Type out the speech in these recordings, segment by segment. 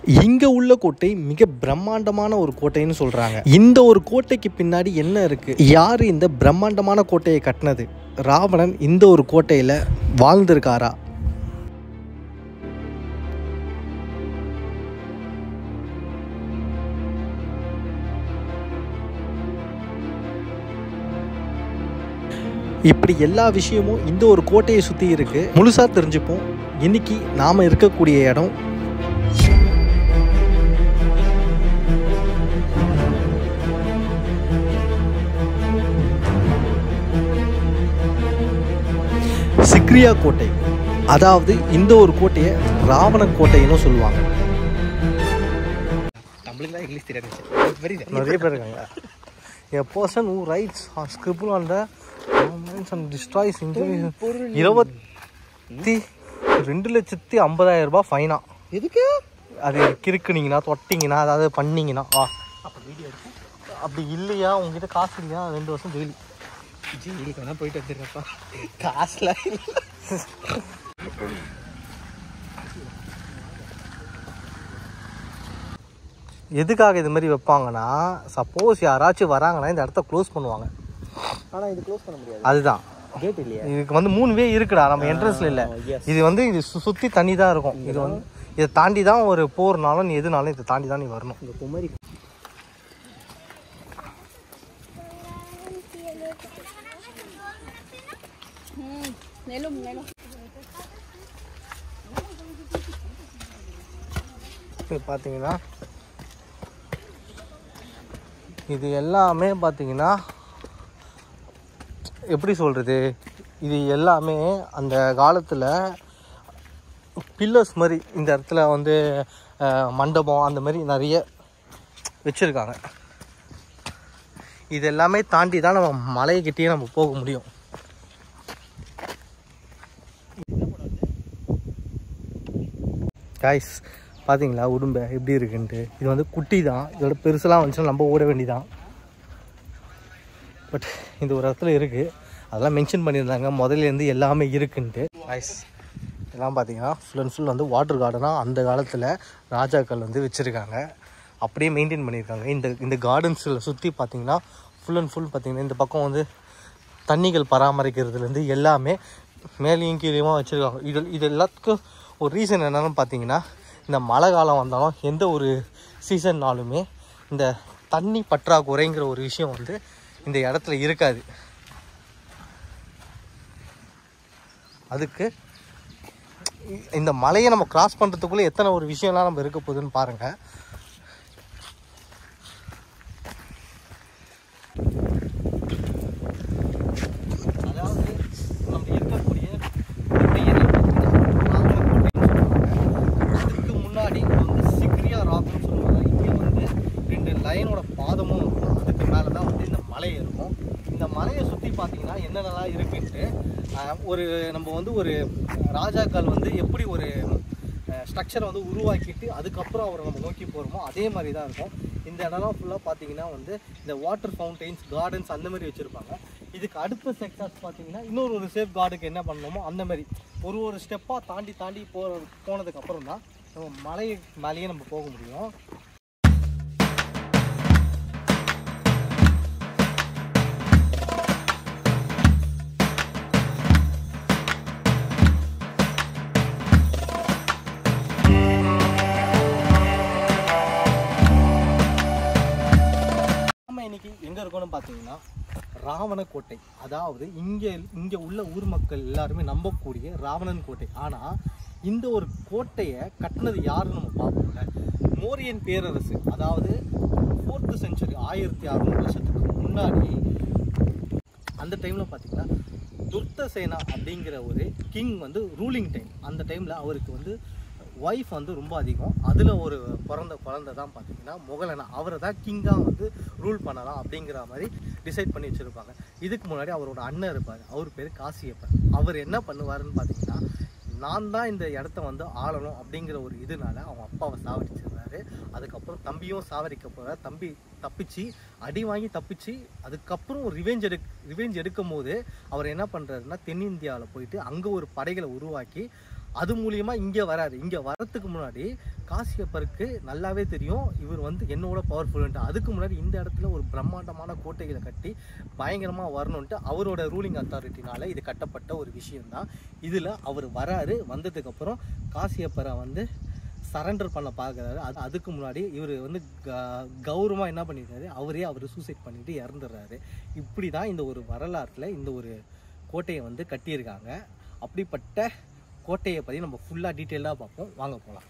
இங்கே உள்ள கோட்டை மிக பிரம்மாண்டமான ஒரு கோட்டைன்னு சொல்கிறாங்க. இந்த ஒரு கோட்டைக்கு பின்னாடி என்ன இருக்குது, யார் இந்த பிரம்மாண்டமான கோட்டையை கட்டினது, ராவணன் இந்த ஒரு கோட்டையில் வாழ்ந்திருக்காரா? இப்படி எல்லா விஷயமும் இந்த ஒரு கோட்டையை சுற்றி இருக்குது. முழுசாக தெரிஞ்சுப்போம். இன்னைக்கு நாம் இருக்கக்கூடிய இடம் சிக்ரியா கோட்டை. அதாவது இந்த ஒரு கோட்டையை ராவணன் கோட்டைன்னு சொல்லுவாங்க. நிறைய பேர் இருக்காங்க. A person who writes or scribble on the monuments and destroys 22,50,000 ரூபாய் ஃபைனா. எதுக்கு? அது கிறுக்குனீங்கன்னா தொட்டிங்கன்னா அதாவது பண்ணிங்கன்னா அப்படி இல்லையா உங்ககிட்ட காசு இல்லையா 2 வருஷம் ஜெயிலு. ஜெயிலுக்கு வேணா போயிட்டு வந்துடுறப்பா, காசுல. எதுக்காக இது மாதிரி வைப்பாங்கன்னா, சப்போஸ் யாராச்சும் வராங்கன்னா இந்த இடத்த க்ளோஸ் பண்ணுவாங்க. ஆனால் இது க்ளோஸ் பண்ண முடியாது. அதுதான் கேட் இல்லையா. இதுக்கு வந்து 3 வே இருக்குடா, நம்ம என்ட்ரன்ஸ்ல இல்லை. இது வந்து இது சுற்றி தண்ணி தான் இருக்கும். இது வந்து இதை தாண்டி தான் ஒரு போர்னாலும் நீ எதுனாலும் இதை தாண்டி தான் நீ வரணும். இந்த குமரி பார்த்தீங்கன்னா இது எல்லாமே பார்த்தீங்கன்னா எப்படி சொல்கிறது, இது எல்லாமே அந்த காலத்தில் பில்லர்ஸ் மாதிரி இந்த இடத்துல வந்து மண்டபம் அந்த மாதிரி நிறைய வச்சுருக்காங்க. இது எல்லாமே தாண்டி தான் நம்ம மலைக்கிட்டேயே நம்ம போக முடியும். காய்ஸ் பார்த்தீங்களா உடும்பை எப்படி இருக்குன்ட்டு. இது வந்து குட்டி தான், இதோட பெருசெல்லாம் வந்துச்சுன்னா நம்ம ஓட வேண்டிதான். பட் இந்த ஒரு இடத்துல இருக்குது, அதெல்லாம் மென்ஷன் பண்ணியிருந்தாங்க முதல்லேருந்து எல்லாமே இருக்குன்ட்டு. காய்ஸ் இதெல்லாம் பார்த்தீங்கன்னா ஃபுல் அண்ட் ஃபுல் வந்து வாட்டர் கார்டனாக அந்த காலத்தில் ராஜாக்கள் வந்து வச்சுருக்காங்க, அப்படியே மெயின்டைன் பண்ணியிருக்காங்க. இந்த கார்டன்ஸில் சுற்றி பார்த்தீங்கன்னா ஃபுல் அண்ட் ஃபுல் பார்த்தீங்கன்னா இந்த பக்கம் வந்து தண்ணிகள் பராமரிக்கிறதுலேருந்து எல்லாமே மேலேயும் கீழேயுமா வச்சுருக்காங்க. இது எல்லாத்துக்கும் ஒரு ரீசன் என்னென்னு பார்த்தீங்கன்னா, இந்த மழை காலம் வந்தாலும் எந்த ஒரு சீசன்னாலுமே இந்த தண்ணி பற்றாக்குறைங்கிற ஒரு விஷயம் வந்து இந்த இடத்துல இருக்காது. அதுக்கு இந்த மலையை நம்ம கிராஸ் பண்ணுறதுக்குள்ளே எத்தனை ஒரு விஷயம்லாம் நம்ம இருக்க போகுதுன்னு பாருங்கள். அதாவது நம்ம இருக்கக்கூடிய அதுக்கு முன்னாடி வந்து சிக்ரியா ராக்னு சொல்லுவாங்க. இங்கே வந்து 2 லைனோட பாதமும் இருக்கும். அதுக்கு மேலே தான் வந்து இந்த மலை இருக்கும். இந்த மலையை சுற்றி பார்த்தீங்கன்னா என்னென்னலாம் இருக்குன்ட்டு ஒரு நம்ம வந்து ஒரு ராஜாக்கள் வந்து எப்படி ஒரு ஸ்ட்ரக்சரை வந்து உருவாக்கிட்டு அதுக்கப்புறம் அவரை நம்ம நோக்கி போகிறோமோ அதே மாதிரி தான் இருக்கும். இந்த இடம்லாம் ஃபுல்லாக பார்த்தீங்கன்னா வந்து இந்த வாட்டர் ஃபவுண்டைன்ஸ் கார்டன்ஸ் அந்த மாதிரி வச்சுருப்பாங்க. இதுக்கு அடுத்த செக்டர்ஸ் பார்த்தீங்கன்னா இன்னொரு சேஃப் கார்டுக்கு என்ன பண்ணணுமோ அந்த மாதிரி ஒரு ஸ்டெப்பாக தாண்டி போனதுக்கப்புறம் தான் நம்ம மலை மேலேயே நம்ம போக முடியும். இன்னைக்கு எங்கே இருக்கோன்னு பார்த்தீங்கன்னா ராவண கோட்டை. அதாவது இங்கே உள்ள ஊர் மக்கள் எல்லாருமே நம்பக்கூடிய ராவணன் கோட்டை. ஆனால் இந்த ஒரு கோட்டையை கட்டினது யாருன்னு நம்ம பார்ப்போம்ல, மோரியன் பேரரசு. அதாவது 4th செஞ்சுரி 1600 வருஷத்துக்கு முன்னாடி அந்த டைமில் பார்த்தீங்கன்னா துர்த்தசேனா அப்படிங்கிற ஒரு கிங் வந்து ரூலிங் டைம். அந்த டைமில் அவருக்கு வந்து ஒய்ஃப் வந்து ரொம்ப அதிகம். அதில் ஒரு குழந்தை தான் பார்த்தீங்கன்னா முகலனா. அவரை தான் கிங்காக வந்து ரூல் பண்ணலாம் அப்படிங்கிற மாதிரி டிசைட் பண்ணி வச்சுருப்பாங்க. இதுக்கு முன்னாடி அவரோட அண்ணன் இருப்பார், அவர் பேர் காசியப்பன். அவர் என்ன பண்ணுவாருன்னு பார்த்தீங்கன்னா, நான் தான் இந்த இடத்த வந்து ஆளணும் அப்படிங்கிற ஒரு இதனால அவங்க அப்பாவை சாவடிச்சிருந்தாரு. அதுக்கப்புறம் தம்பியும் சாவடிக்க போகிறார். தம்பி தப்பிச்சு அடி வாங்கி தப்பிச்சு அதுக்கப்புறம் ரிவெஞ்ச் எடுக்கும் போது அவர் என்ன பண்ணுறாருன்னா தென்னிந்தியாவில் போயிட்டு அங்கே ஒரு படைகளை உருவாக்கி அது மூலியமாக இங்கே வராரு. இங்கே வரத்துக்கு முன்னாடி காசியப்பருக்கு நல்லாவே தெரியும் இவர் வந்து என்னோட பவர்ஃபுல்ன்ட்டு. அதுக்கு முன்னாடி இந்த இடத்துல ஒரு பிரம்மாண்டமான கோட்டைகளை கட்டி பயங்கரமாக வரணுன்ட்டு அவரோட ரூலிங் அத்தாரிட்டினால இது கட்டப்பட்ட ஒரு விஷயம்தான். இதில் அவர் வராரு. வந்ததுக்கப்புறம் காசியப்பரை வந்து சரண்டர் பண்ண பார்க்குறாரு. அதுக்கு முன்னாடி இவர் வந்து கௌரவமாக என்ன பண்ணியிருக்காரு, அவர் சூசைட் பண்ணிட்டு இறந்துடுறாரு. இப்படி தான் இந்த ஒரு வரலாற்றில் இந்த ஒரு கோட்டையை வந்து கட்டியிருக்காங்க. அப்படிப்பட்ட கோட்டையை பற்றி நம்ம ஃபுல்லாக டீட்டெயிலாக பார்ப்போம். வாங்க போகலாம்.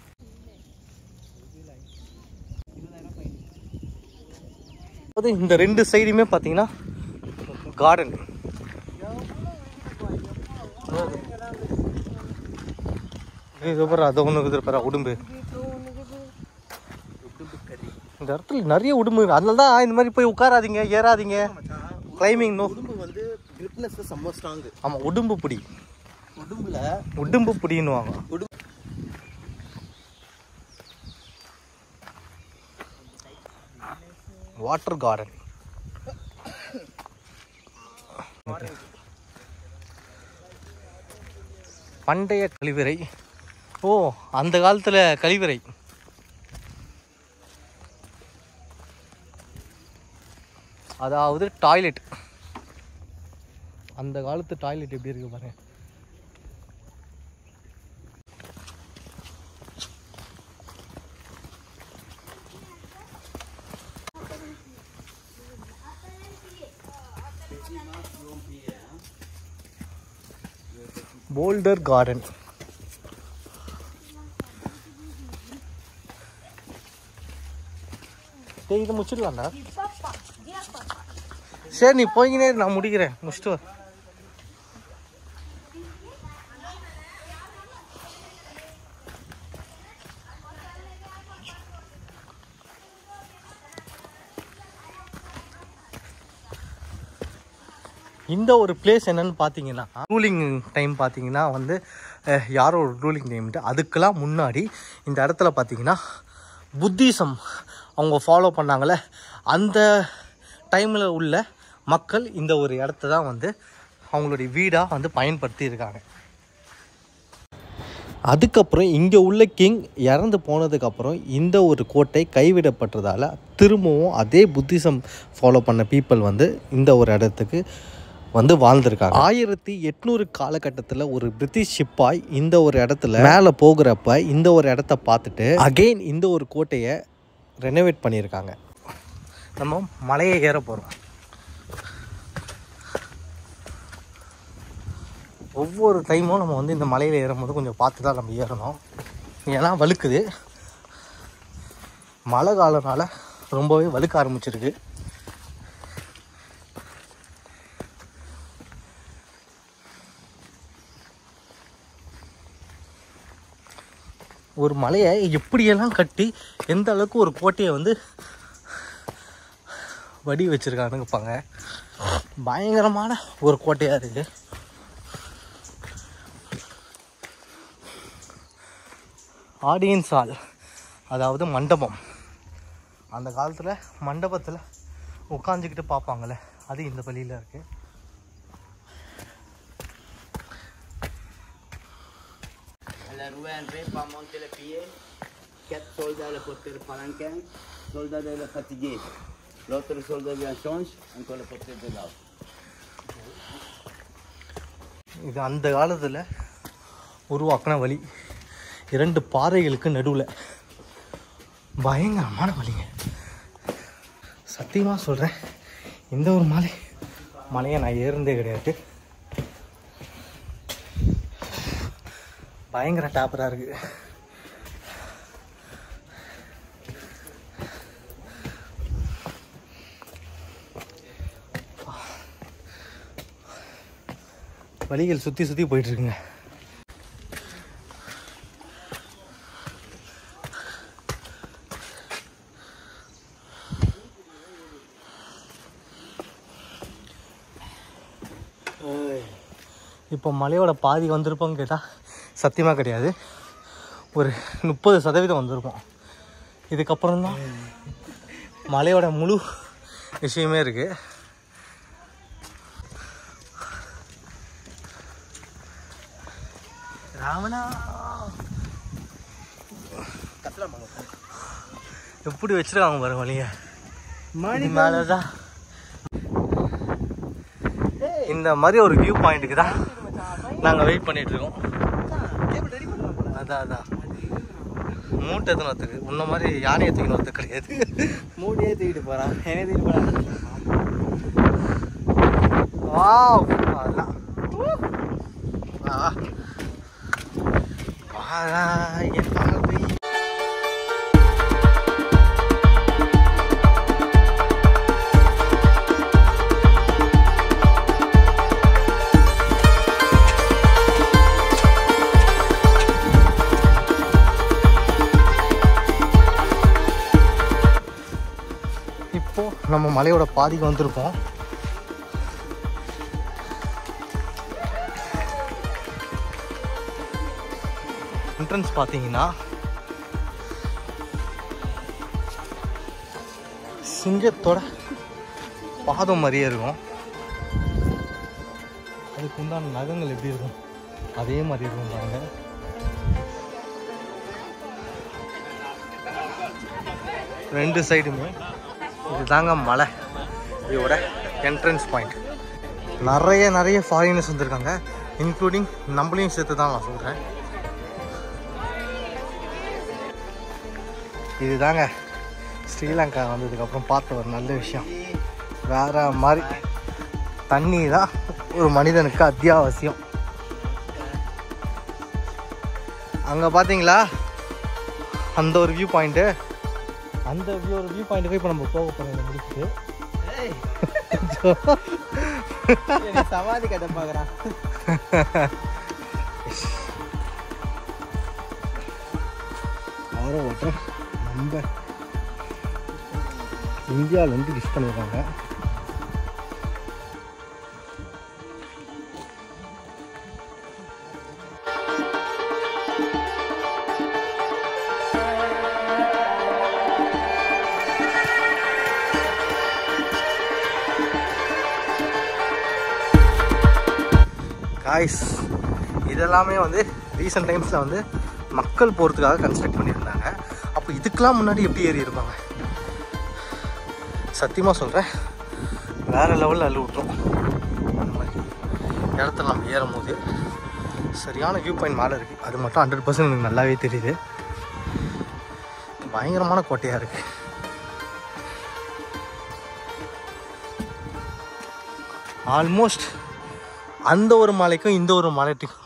இந்த 2 சைடுமே பார்த்தீங்கன்னா கார்டன். அதை ஒன்று இருக்குது பாரு, உடும்பு. இந்த இடத்துல நிறைய உடும்பு. அதனால தான் இந்த மாதிரி போய் உட்காராதீங்க, ஏறாதீங்க. Climbing no. உடும்பு வந்து கிரிப்னஸ் செம்ம ஸ்ட்ராங். ஆமாம், உடும்பு பிடி. உடும்பு பிடின்னுவாங்க. Water garden. பண்டைய கழிவறை. ஓ, அந்த காலத்தில் கழிவறை. அதாவது டாய்லெட். அந்த காலத்து டாய்லெட் எப்படி இருக்கு பாருங்க. Folder garden. இதை முடிச்சிடலாம்டா. சரி, நீ போய்கினே நான் முடிக்கிறேன். முடிச்சுட்டு இந்த ஒரு பிளேஸ் என்னன்னு பார்த்தீங்கன்னா, ரூலிங் டைம் பார்த்தீங்கன்னா வந்து யாரோ ஒரு ரூலிங் டைம்ட்டு அதுக்கெல்லாம் முன்னாடி இந்த இடத்துல பார்த்தீங்கன்னா புத்திசம் அவங்க ஃபாலோ பண்ணாங்களே, அந்த டைமில் உள்ள மக்கள் இந்த ஒரு இடத்த தான் வந்து அவங்களுடைய வீடாக வந்து பயன்படுத்தி இருக்காங்க. அதுக்கப்புறம் இங்கே உள்ள கிங் இறந்து போனதுக்கப்புறம் இந்த ஒரு கோட்டை கைவிடப்பட்டதால் திரும்பவும் அதே புத்திசம் ஃபாலோ பண்ண பீப்புள் வந்து இந்த ஒரு இடத்துக்கு வந்து வாழ்ந்திருக்காங்க. 1800 காலகட்டத்தில் ஒரு பிரிட்டிஷ் சிப்பாய் இந்த ஒரு இடத்துல மேலே போகிறப்ப இந்த ஒரு இடத்த பார்த்துட்டு அகெயின் இந்த ஒரு கோட்டையை ரெனோவேட் பண்ணியிருக்காங்க. நம்ம மலையை ஏற போகிறோம். ஒவ்வொரு டைமும் நம்ம வந்து இந்த மலையில் ஏறும்போது கொஞ்சம் பார்த்து தான் நம்ம ஏறணும். ஏன்னா வழுக்குது. மழை காலனால ரொம்பவே வழுக்க ஆரம்பிச்சிருக்கு. ஒரு மலையை எப்படியெல்லாம் கட்டி எந்த அளவுக்கு ஒரு கோட்டையை வந்து வடி வச்சுருக்கானுங்கப்பாங்க. பயங்கரமான ஒரு கோட்டையாக இருக்குது. ஆடியன்ஸ் ஹால், அதாவது மண்டபம். அந்த காலத்தில் மண்டபத்தில் உட்காந்துக்கிட்டு பார்ப்பாங்கள்ல, அது இந்த பள்ளியில் இருக்குது. La rue André par Montelepie, 4 soldats le porter le palanquin, soldat de la fatigué. L'autre soldat vient change, encore le porter de l'autre. இது அந்த காலத்தில் உருவாக்கின வழி. 2 பாறைகளுக்கு நடுவில் பயங்கரமான வழிங்க. சத்தியமாக சொல்கிறேன், இந்த ஒரு மலையை நான் ஏறினதே கிடையாது. பயங்கர டாப்பராக இருக்குது. வழிகள் சுற்றி சுற்றி போயிட்டுருக்குங்க. இப்போ மலையோட பாதி வந்திருப்போன்னு கேட்டால் சத்தியமாக கிடையாது. ஒரு 30% வந்திருப்போம். இதுக்கப்புறம் தான் மலையோட முழு விஷயமே இருக்குது. ராவணா எப்படி வச்சிருக்காங்க பாருங்க வழிய மேலதான். இந்த மாதிரி ஒரு வியூ பாயிண்ட்டுக்கு தான் நாங்கள் வெயிட் பண்ணிட்டு இருக்கோம். அதான் அதான் மூட்டை எத்தனை ஒத்துக்கு உன்ன மாதிரி யானையை தூக்கின்னு ஒத்து கிடையாது. மூட்டையே தூக்கிட்டு போகிறான், என்னைய தூக்கிட்டு போகிறான். வாவ் அதான் என் பார்வை. இப்போ நம்ம மலையோட பாதிக்கு வந்திருக்கோம். என்ட்ரன்ஸ் பார்த்தீங்கன்னா சிங்கத்தோட பாதம் மாதிரியே இருக்கும். அதுக்கு உண்டான நகங்கள் எப்படி இருக்கும் அதே மாதிரி இருக்கும் பாருங்க. ரெண்டு சைடுமே இதுதாங்க மலை. இதோட என்ட்ரன்ஸ் பாயிண்ட். நிறைய ஃபாரினர்ஸ் வந்திருக்காங்க, இன்க்ளூடிங் நம்மளையும் சேர்த்து தான் நான் சொல்கிறேன். இதுதாங்க ஸ்ரீலங்கா வந்ததுக்கப்புறம் பார்த்த ஒரு நல்ல விஷயம். வேற மாதிரி தண்ணி தான் ஒரு மனிதனுக்கு அத்தியாவசியம். அங்கே பார்த்தீங்களா அந்த ஒரு வியூ பாயிண்ட்டு, அந்த ஒரு வியூ பாயிண்ட்டுக்கு இப்போ நம்ம போக போகிறோம் முடிச்சுட்டு. சமாதி கதை பார்க்குறான். ஆரோ வாட்டர் நம்ம இந்தியாவிலேருந்து டிஷ் பண்ணியிருக்காங்க. காய்ஸ் இதெல்லாமே வந்து ரீசெண்ட் டைம்ஸில் வந்து மக்கள் போகிறதுக்காக கன்ஸ்ட்ரக்ட் பண்ணியிருந்தாங்க. அப்போ இதுக்கெலாம் முன்னாடி எப்படி ஏறி இருப்பாங்க? சத்தியமாக சொல்கிறேன், வேறு லெவலில் அள்ளி விட்டுரும். அந்த மாதிரி இடத்துல நம்ம ஏறும் போது சரியான வியூ பாயிண்ட் மேலே இருக்குது. அது மட்டும் 100% எனக்கு நல்லாவே தெரியுது. பயங்கரமான கோட்டையாக இருக்குது. ஆல்மோஸ்ட் அந்த ஒரு மலைக்கும் இந்த ஒரு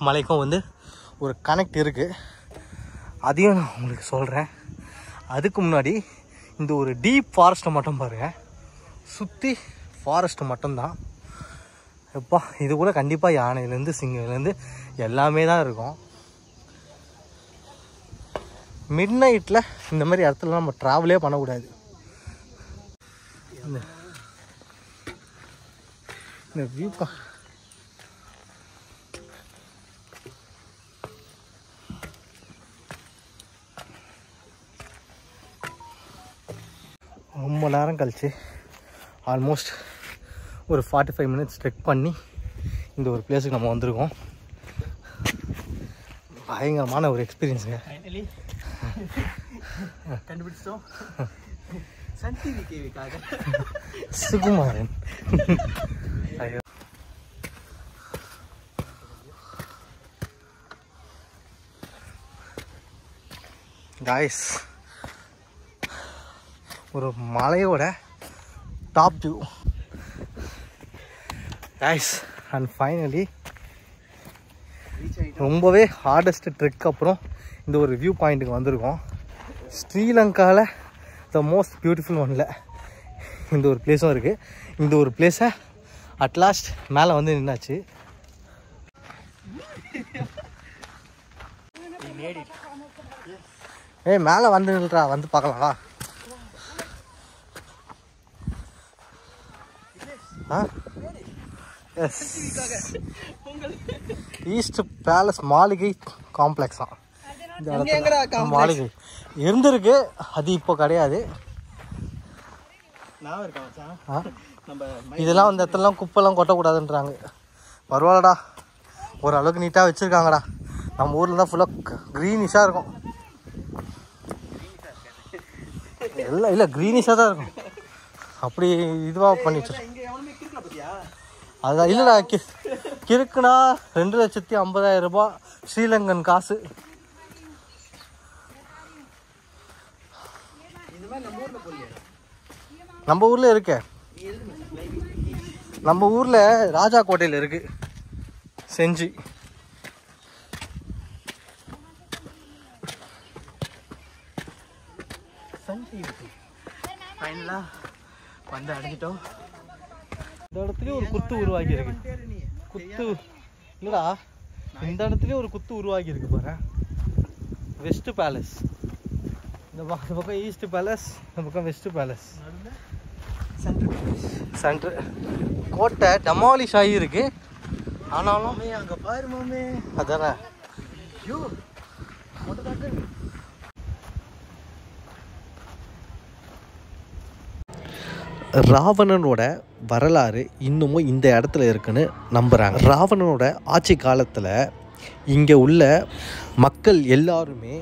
மலைக்கும் வந்து ஒரு கனெக்ட் இருக்குது. அதையும் நான் உங்களுக்கு சொல்கிறேன். அதுக்கு முன்னாடி இந்த ஒரு டீப் ஃபாரஸ்ட்டை மட்டும் பாருங்கள். சுற்றி ஃபாரஸ்ட்டு மட்டும்தான். எப்பா இது கூட கண்டிப்பாக யானையிலேருந்து சிங்கம்லேருந்து எல்லாமே தான் இருக்கும். மிட் நைட்டில் இந்த மாதிரி இடத்துல நம்ம ட்ராவலே பண்ணக்கூடாது. இந்த வியூ ரொம்ப நேரம் கழிச்சு ஆல்மோஸ்ட் ஒரு 45 மினிட்ஸ் ட்ரெக் பண்ணி இந்த ஒரு பிளேஸுக்கு நம்ம வந்திருக்கோம். பயங்கரமான ஒரு எக்ஸ்பீரியன்ஸுங்க. கண்டுபிடிச்சோம். சன் டிவி கேவிக்காக சுகுமாரன். ஐயோ காய்ஸ், ஒரு மலையோட top view guys. And finally ரொம்பவே ஹார்டஸ்ட் ட்ரெக் அப்புறம் இந்த ஒரு வியூ பாயிண்ட்டுக்கு வந்திருக்கோம். ஸ்ரீலங்காவில் த மோஸ்ட் பியூட்டிஃபுல் ஒன்ல இந்த ஒரு பிளேஸும் இருக்குது. இந்த ஒரு பிளேஸை அட்லாஸ்ட் மேலே வந்து நின்னாச்சு. ஏய் மேலே வந்து நில்றா, வந்து பார்க்கலாமா? எஸ், ஈஸ்ட் பேலஸ் மாளிகை காம்ப்ளெக்ஸ் தான் இந்த இடத்துல. மாளிகை இருந்திருக்கு, அது இப்போ கிடையாது. இதெல்லாம் அந்த இடத்துலலாம் குப்பைலாம் கொட்டக்கூடாதுன்றாங்க. பரவாயில்லடா, ஓரளவுக்கு நீட்டாக வச்சுருக்காங்கடா. நம்ம ஊரில் தான் ஃபுல்லாக க்ரீனிஷாக இருக்கும். எல்லாம் இல்லை க்ரீனிஷாக தான் இருக்கும். அப்படி இதுவாக பண்ணி வச்சிருக்கோம். அதுதான் இல்லைடா, கிறுக்குனா 2,50,000 ரூபாய் ஸ்ரீலங்கன் காசு. நம்ம ஊரில் இருக்க, நம்ம ஊரில் ராஜா கோட்டையில் இருக்கு செஞ்சு. ஃபைனலாக வந்து அடைஞ்சிட்டோம். இந்த இடத்துலயே ஒரு குத்து உருவாக்கி இருக்கு. குத்து இல்லடா, இந்த இடத்துலயே ஒரு குத்து உருவாக்கி இருக்கு பாரு. வெஸ்ட் பேலஸ், இந்த பக்கம் ஈஸ்ட் பேலஸ், இந்த பக்கம் வெஸ்ட் பேலஸ். சென்ட்ரு கோட்டை டெமாலிஷ் ஆகி இருக்கு. ஆனாலும் அங்கே பாரு மாமே, அதானே ராவணனோட வரலாறு இன்னமும் இந்த இடத்துல இருக்குன்னு நம்புகிறாங்க. ராவணனோட ஆட்சி காலத்தில் இங்கே உள்ள மக்கள் எல்லாருமே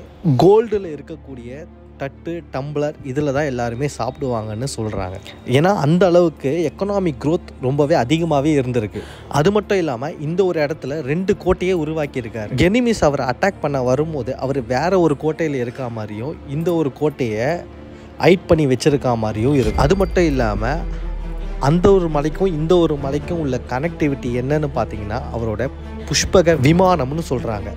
கோல்டில் இருக்கக்கூடிய தட்டு, டம்ளர் இதில் தான் எல்லாருமே சாப்பிடுவாங்கன்னு சொல்கிறாங்க. ஏன்னா அந்த அளவுக்கு எக்கனாமிக் க்ரோத் ரொம்பவே அதிகமாகவே இருந்திருக்கு. அது மட்டும் இல்லாமல் இந்த ஒரு இடத்துல 2 கோட்டையே உருவாக்கியிருக்காரு. எனிமீஸ் அவரை அட்டாக் பண்ண வரும்போது அவர் வேற ஒரு கோட்டையில் இருக்கா மாதிரியும் இந்த ஒரு கோட்டையை ஹைட் பண்ணி வச்சிருக்கா மாதிரியும் இருக்கும். அது மட்டும் இல்லாமல் அந்த ஒரு மலைக்கும் இந்த ஒரு மலைக்கும் உள்ள கனெக்டிவிட்டி என்னன்னு பார்த்தீங்கன்னா அவரோட புஷ்பக விமானம்னு சொல்கிறாங்க.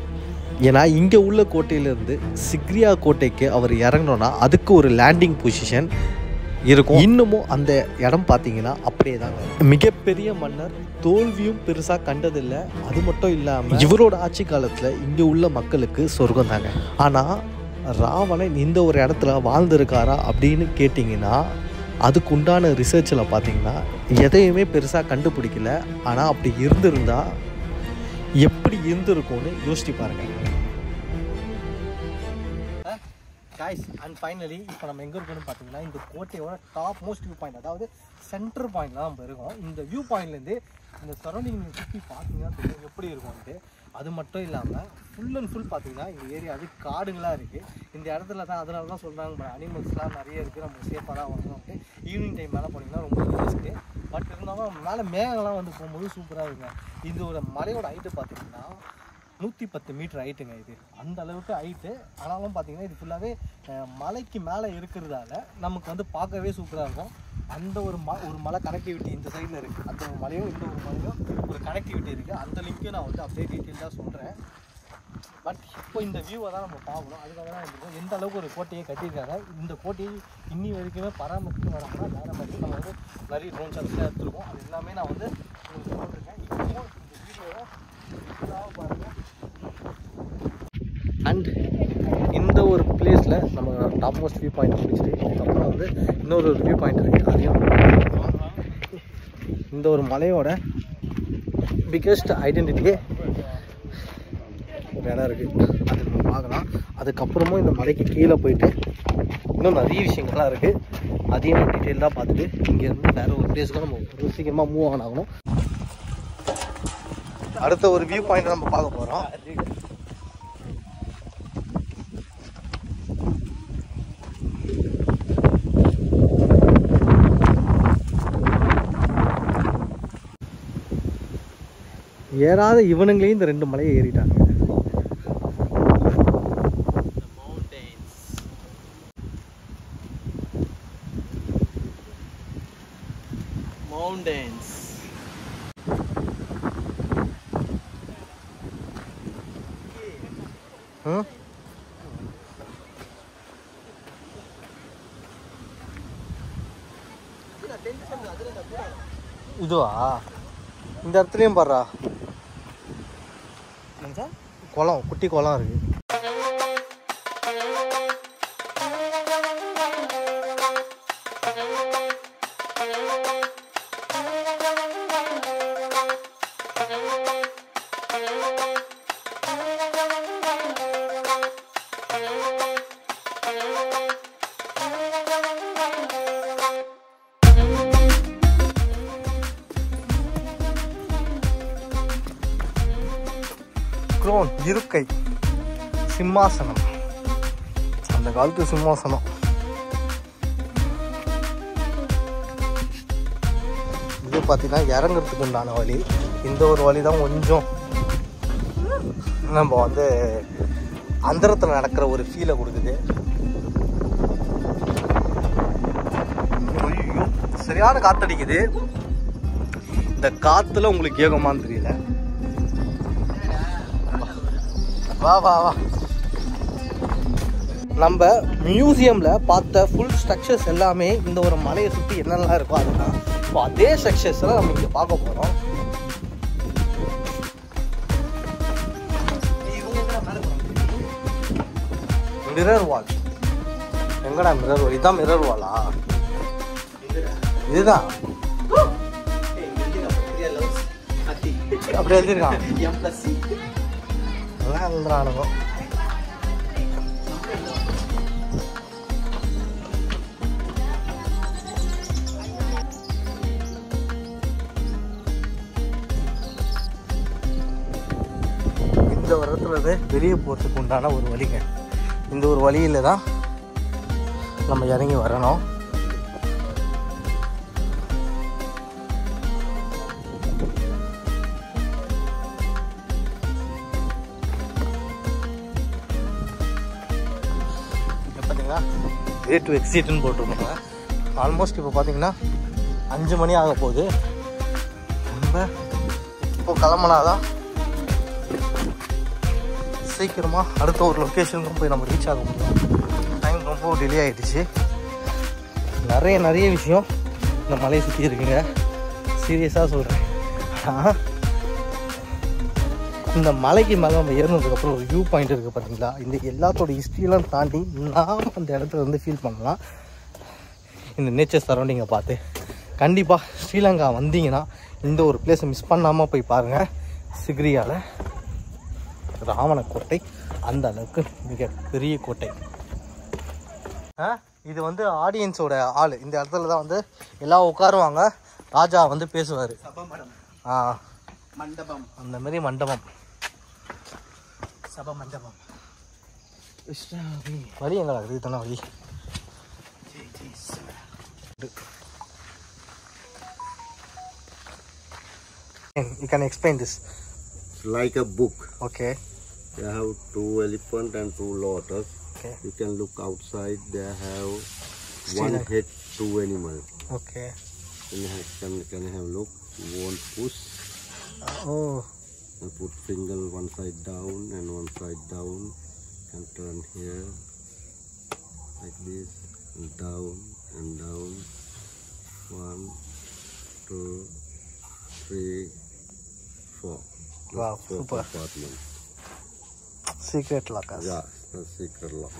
ஏன்னா இங்கே உள்ள கோட்டையிலேருந்து சிக்ரியா கோட்டைக்கு அவர் இறங்கணுன்னா அதுக்கு ஒரு லேண்டிங் பொசிஷன் இருக்கும். இன்னமும் அந்த இடம் பார்த்தீங்கன்னா அப்படியே தாங்க. மிகப்பெரிய மன்னர் தோல்வியும் பெருசாக கண்டதில்லை. அது மட்டும் இல்லாமல் இவரோட ஆட்சி காலத்தில் இங்கே உள்ள மக்களுக்கு சொர்க்கம் தாங்க. ஆனால் ராவணன் இந்த ஒரு இடத்துல வாழ்ந்திருக்காரா அப்படின்னு கேட்டிங்கன்னா அதுக்கு உண்டான ரிசர்ச்சில் பார்த்தீங்கன்னா எதையுமே பெருசாக கண்டுபிடிக்கல. ஆனால் அப்படி இருந்திருந்தா எப்படி இருந்திருக்கும்னு யோசிச்சு பாருங்க. guys, and finally இப்போ நம்ம எங்கே இருக்கோம்னு பார்த்தீங்கன்னா இந்த கோட்டையோட டாப் மோஸ்ட் வியூ பாயிண்ட், அதாவது சென்டர் பாயிண்ட்லாம் நம்ம இருக்கோம். இந்த வியூ பாயிண்ட்லேருந்து இந்த சரௌண்டிங் சுற்றி பார்த்தீங்கன்னா எப்படி இருக்கும்ட்டு. அது மட்டும் இல்லாமல் ஃபுல் அண்ட் ஃபுல் பார்த்தீங்கன்னா இந்த ஏரியாவே காடுங்களாக இருக்குது. இந்த இடத்துல தான் அதனால தான் சொல்கிறாங்க அனிமல்ஸ்லாம் நிறைய இருக்குது, நம்ம சேஃபாக தான் வரணும். ஈவினிங் டைம் மேலே போனீங்கன்னா ரொம்ப ரிஸ்க்கு. பட் இருந்தாலும் மேலே மேகங்கள்லாம் வந்து போகும்போது சூப்பராக இருக்குங்க. இதோட மலையோட ஹைட்டு பார்த்தீங்கன்னா 110 மீட்டர் ஹைட்டுங்க. இது அந்த அளவுக்கு ஹைட்டு. ஆனாலும் பார்த்தீங்கன்னா இது ஃபுல்லாகவே மலைக்கு மேலே இருக்கிறதால நமக்கு வந்து பார்க்கவே சூப்பராக இருக்கும். அந்த ஒரு மலை கனெக்டிவிட்டி இந்த சைடில் இருக்குது. அந்த ஒரு மலையும் இந்த ஒரு மலையும் ஒரு கனெக்டிவிட்டி இருக்குது. அந்த லிங்க்கையும் நான் வந்து அப்படியே டீட்டெயில்டாக சொல்கிறேன். பட் இப்போ இந்த வியூவை தான் நம்ம பார்க்கணும். அதுக்காக தான் இருக்கும் எந்த அளவுக்கு ஒரு கோட்டையை கட்டியிருக்காங்க. இந்த கோட்டையை இன்னி வரைக்குமே பராமரித்து வராங்கன்னா வேறு மாதிரி நம்ம வந்து நிறைய ட்ரோன் ஷாட்ஸ்லாம் எடுத்துருக்கோம். அது எல்லாமே நான் வந்து உங்களுக்கு போட்டிருக்கேன். இப்போ இந்த வீடியோவை பாருங்கள். அண்ட் இந்த ஒரு பிளேஸில் நம்ம டாப் மோஸ்ட் வியூ பாயிண்ட் முடிச்சுட்டு அதுக்கப்புறம் வந்து இன்னொரு வியூ பாயிண்ட் இருக்குது. அதையும் இந்த ஒரு மலையோட பிக்கெஸ்ட் ஐடென்டிட்டியே ஒரு இடம் இருக்குது, அது நம்ம பார்க்கலாம். அதுக்கப்புறமும் இந்த மலைக்கு கீழே போயிட்டு இன்னும் நிறைய விஷயங்கள்லாம் இருக்குது. அதையும் டீட்டெயிலாக பார்த்துட்டு இங்கேருந்து வேறு ஒரு பிளேஸ்க்கு நம்ம சீக்கிரமாக மூவ் ஆகணும். அடுத்த ஒரு வியூ பாயிண்ட் நம்ம பார்க்க போகிறோம். ஏறாத இவனுங்களையும் இந்த 2 மலையை ஏறிட்டாங்க. Mountains. இதுவா இந்த இடத்துலயும் பாரு குளம், குட்டி குளம் இருக்கு. இருக்கை சிம்மாசனம், அந்த காலத்து சிம்மாசனம். இது பார்த்தீங்கன்னா இறங்குறதுக்கு உண்டான வழி. இந்த ஒரு வழி தான் கொஞ்சம் நம்ம வந்து அந்தரத்தில் நடக்கிற ஒரு ஃபீலை கொடுக்குது. சரியான காத்தடிக்குது. இந்த காத்துல உங்களுக்கு கேட்குமான்னு தெரியல. வா வா வா. நம்ம மியூசியம்ல பார்த்த ஃபுல் ஸ்ட்ரக்சர்ஸ் எல்லாமே இந்த ஒரு மலையை சுற்றி என்னெல்லாம் இருக்கோ அதுதான். இப்போ அதே ஸ்ட்ரக்சர்ஸ் எல்லாம் நம்ம இங்கே பார்க்க போகிறோம். மிரர் வால். எங்கடா மிரர் வால்? இதுதான் மிரர் வாலா? இதுதான் அப்படி எழுதிருக்கான். அதெல்லாம் எழுதுறானுங்க. இந்த வருடத்துல வெளியே போகிறதுக்கு உண்டான ஒரு வழிங்க. இந்த ஒரு வழியில தான் நம்ம இறங்கி வரணும். பார்த்தீங்கன்னா வே டு எக்ஸிட்னு போட்டிருக்காங்க. ஆல்மோஸ்ட் இப்போ பார்த்தீங்கன்னா 5 மணி ஆக போகுது. நம்ம இப்போ கிளம்புனாதான் சீக்கிரமாக அடுத்த ஒரு லொக்கேஷனுக்கும் போய் நம்ம ரீச் ஆக முடியும். டைம் ரொம்ப டிலே ஆகிடுச்சு. நிறைய விஷயம் இந்த மலையை சுற்றி இருக்குங்க. சீரியஸாக சொல்கிறேன். ஆனால் இந்த மலைக்கு மேலே நம்ம ஏறினதுக்கப்புறம் ஒரு வியூ பாயிண்ட் இருக்குது பார்த்தீங்களா? இந்த எல்லாத்தோட ஹிஸ்ட்ரியெலாம் தாண்டி நாம் அந்த இடத்துல வந்து ஃபீல் பண்ணலாம். இந்த நேச்சர் சரௌண்டிங்கை பார்த்து கண்டிப்பாக ஸ்ரீலங்கா வந்தீங்கன்னா இந்த ஒரு பிளேஸை மிஸ் பண்ணாமல் போய் பாருங்கள். சிக்ரியாவில் ராவண கோட்டை அந்த அளவுக்கு மிக பெரிய கோட்டை. இது வந்து ஆடியன்ஸோட ஆள். இந்த இடத்துல தான் வந்து எல்லாம் உட்காருவாங்க. ராஜா வந்து பேசுவார். மண்டபம், அந்த மாதிரி மண்டபம், சபை மண்டபம். வழி எங்கடா இருக்குது? தானே வழி. You can explain this. Like a book. Okay. They have 2 elephant and 2 lotus. Okay. You can look outside. They have Still one like- head, 2 animals. Okay. Can have look. One push Oh. and put finger one side down and one side down. Can turn here like this and down and down. 1, 2, 3, 4. Wow, That's 4 super. compartments. Secret lockers. Yeah, the secret lock.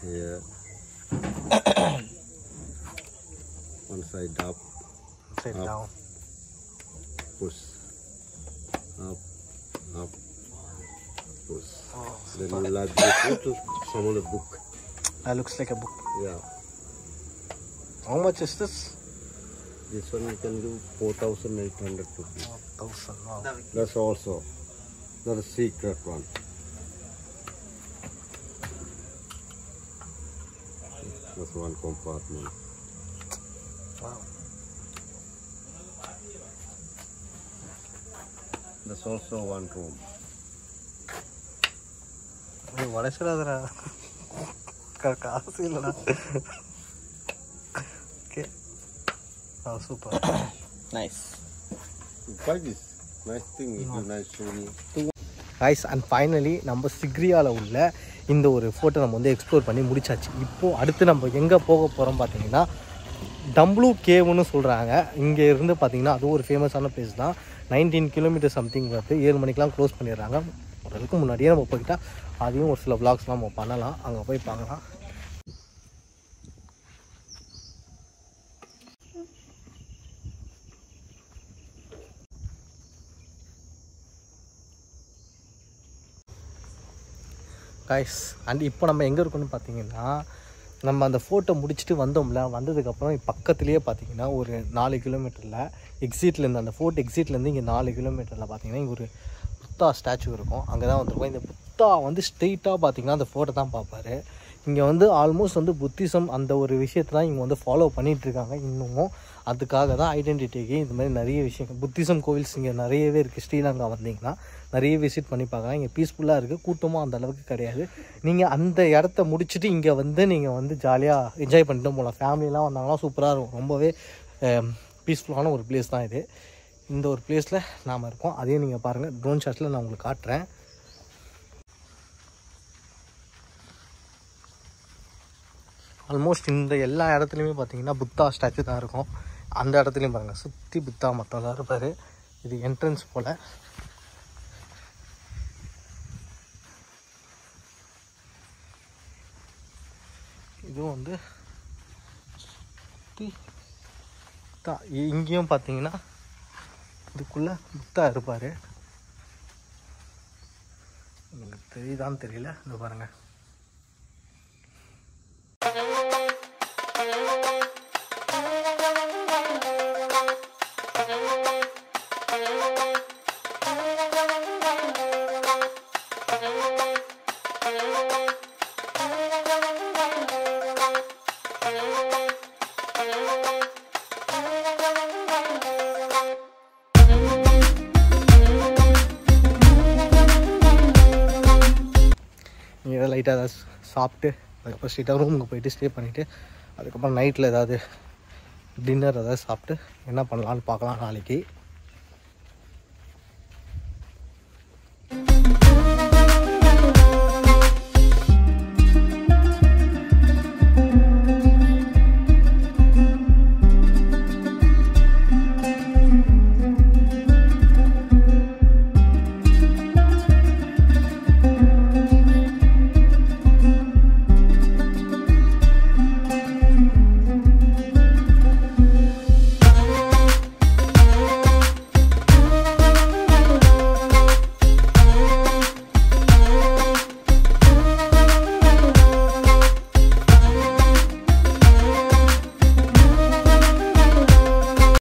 Here, one side up, Sit Up. down. push, up, push. Oh, Then super. you like this to some of the book. That looks like a book. Yeah, How much is this? this one you can do 4,800 rupees. 1,000. Wow. That's also the secret one. That's one compartment. Wow. That's also one room. Hey, வடசராதரா காசு இல்லைடா. Okay. Super. Nice. Try this. Nice thing. It is nice showing. Guys and finally நம்ம சிக்ரியாவில் உள்ள இந்த ஒரு photo நம்ம வந்து explore பண்ணி முடிச்சாச்சு. இப்போது அடுத்து நம்ம எங்கே போக போகிறோம் பார்த்தீங்கன்னா டம்ப்ளூ கேவ்னு சொல்கிறாங்க. இங்கே இருந்து பார்த்தீங்கன்னா அதுவும் ஒரு ஃபேமஸான பிளேஸ் தான். 19 கிலோமீட்டர் சம்திங் வந்து 7 மணிக்கெலாம் க்ளோஸ் பண்ணிடுறாங்க. ஓரளவுக்கு முன்னாடியே நம்ம போய்கிட்டால் அதையும் ஒரு சில vlogsலாம் நம்ம பண்ணலாம். அங்கே போய் பார்க்கலாம். கைஸ் அண்ட் இப்போ நம்ம எங்கே இருக்கோம்னு பார்த்தீங்கன்னா நம்ம அந்த ஃபோட்டோ முடிச்சுட்டு வந்தோம்ல. வந்ததுக்கப்புறம் பக்கத்துலேயே பார்த்தீங்கன்னா ஒரு 4 கிலோமீட்டரில் எக்ஸிட்லேருந்து அந்த ஃபோர்ட் எக்ஸிட்லேருந்து இங்கே 4 கிலோமீட்டரில் பார்த்தீங்கன்னா இங்கே ஒரு புத்தா ஸ்டாச்சு இருக்கும். அங்கே தான் வந்திருக்கோம். இந்த புத்தா வந்து ஸ்ட்ரெயிட்டாக பார்த்தீங்கன்னா அந்த ஃபோட்டோ தான் பார்ப்பாரு. இங்கே வந்து ஆல்மோஸ்ட் வந்து புத்திசம் அந்த ஒரு விஷயத்தை தான் இங்கே வந்து ஃபாலோ பண்ணிகிட்ருக்காங்க இன்னமும். அதுக்காக தான் ஐடென்டிட்டிக்கு இந்த மாதிரி நிறைய விஷயங்கள் புத்திசம் கோவில்ஸ் இங்கே நிறையவே இருக்குது. ஸ்ரீலங்கா வந்தீங்கன்னா நிறைய விசிட் பண்ணி பார்க்கலாம். இங்கே பீஸ்ஃபுல்லாக இருக்குது, கூட்டமும் அந்த அளவுக்கு கிடையாது. நீங்கள் அந்த இடத்த முடிச்சுட்டு இங்கே வந்து நீங்கள் வந்து ஜாலியாக என்ஜாய் பண்ணிட்டு போகலாம். ஃபேமிலிலாம் வந்தாங்கன்னா சூப்பராக இருக்கும். ரொம்பவே பீஸ்ஃபுல்லான ஒரு பிளேஸ் தான் இது. இந்த ஒரு பிளேஸில் நாம் இருக்கோம். அதையும் நீங்கள் பாருங்கள், ட்ரோன் ஷாட்டில் நான் உங்களுக்கு காட்டுறேன். ஆல்மோஸ்ட் இந்த எல்லா இடத்துலையுமே பார்த்தீங்கன்னா புத்தா ஸ்டாச்சு தான் இருக்கும். அந்த இடத்துலையும் பாருங்கள், சுற்றி புத்தா மட்டும் தான் இருப்பார். இது என்ட்ரன்ஸ் போல். இதுவும் வந்து சுற்றி புத்தா. இங்கேயும் பார்த்தீங்கன்னா இதுக்குள்ளே புத்தா இருப்பார். உங்களுக்கு தெரியுதான்னு தெரியல, இந்த பாருங்கள். லைட்டாக ஏதாவது சாப்பிட்டு அதுக்கப்புறம் ஸ்ட்ரெயிட்டாக ரூமுக்கு போயிட்டு ஸ்டே பண்ணிவிட்டு அதுக்கப்புறம் நைட்டில் ஏதாவது டின்னர் ஏதாவது சாப்பிட்டு என்ன பண்ணலான்னு பார்க்கலாம் நாளைக்கு.